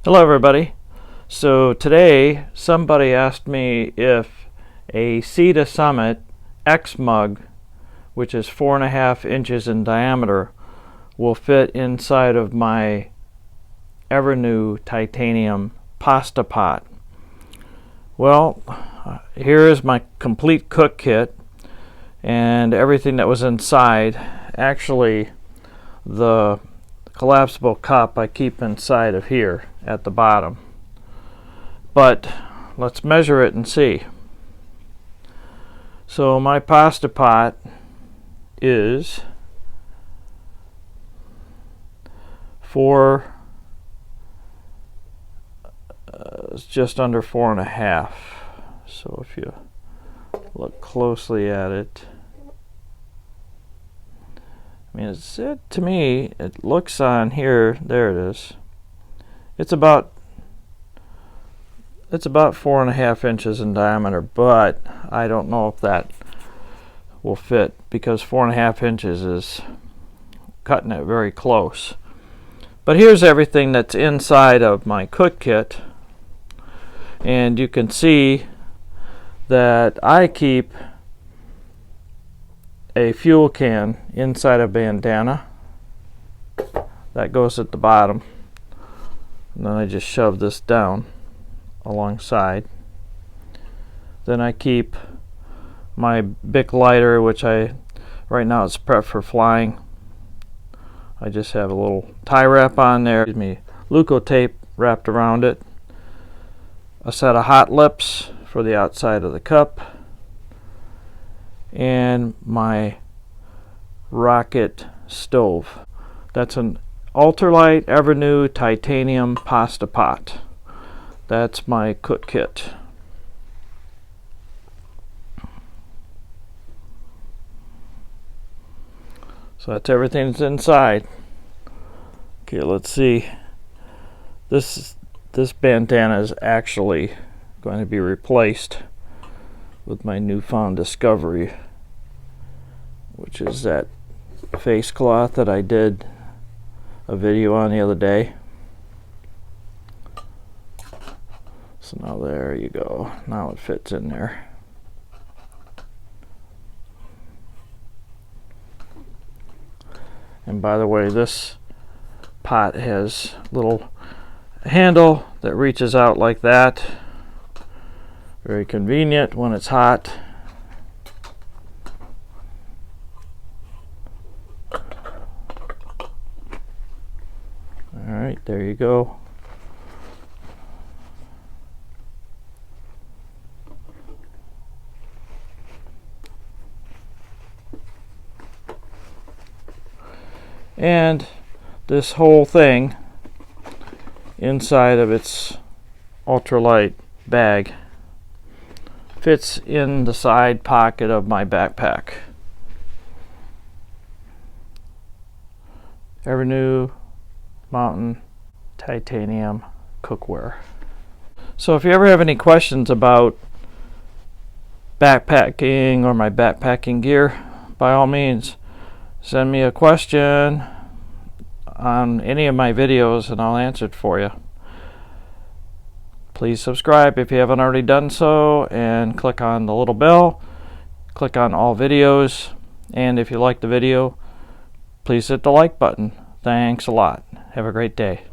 Hello everybody. So today somebody asked me if a Sea Summit X mug, which is 4.5 inches in diameter, will fit inside of my Evernew Titanium Pasta Pot. Well, here is my complete cook kit and everything that was inside. Actually, the collapsible cup I keep inside of here at the bottom, but let's measure it and see. So my pasta pot is it's just under 4.5. So if you look closely at it, I mean, to me, it looks on here, there it is. It's about 4.5 inches in diameter, but I don't know if that will fit because 4.5 inches is cutting it very close. But here's everything that's inside of my cook kit, and you can see that I keep a fuel can inside a bandana that goes at the bottom, and then I just shove this down alongside. Then I keep my Bic lighter, which right now it's prepped for flying. I just have a little tie wrap on there, Leukotape wrapped around it, a set of hot lips for the outside of the cup, and my rocket stove. That's an ultralight Evernew Titanium Pasta Pot. That's my cook kit. So that's everything that's inside. Okay, let's see. This bandana is actually going to be replaced with my newfound discovery, which is that face cloth that I did a video on the other day. So now there you go. Now it fits in there. And by the way, this pot has a little handle that reaches out like that. Very convenient when it's hot. Alright, there you go. And this whole thing inside of its ultralight bag fits in the side pocket of my backpack. Evernew Mountain Titanium cookware. So if you ever have any questions about backpacking or my backpacking gear, by all means send me a question on any of my videos and I'll answer it for you. Please subscribe if you haven't already done so, and click on the little bell. Click on all videos, and if you like the video, please hit the like button. Thanks a lot. Have a great day.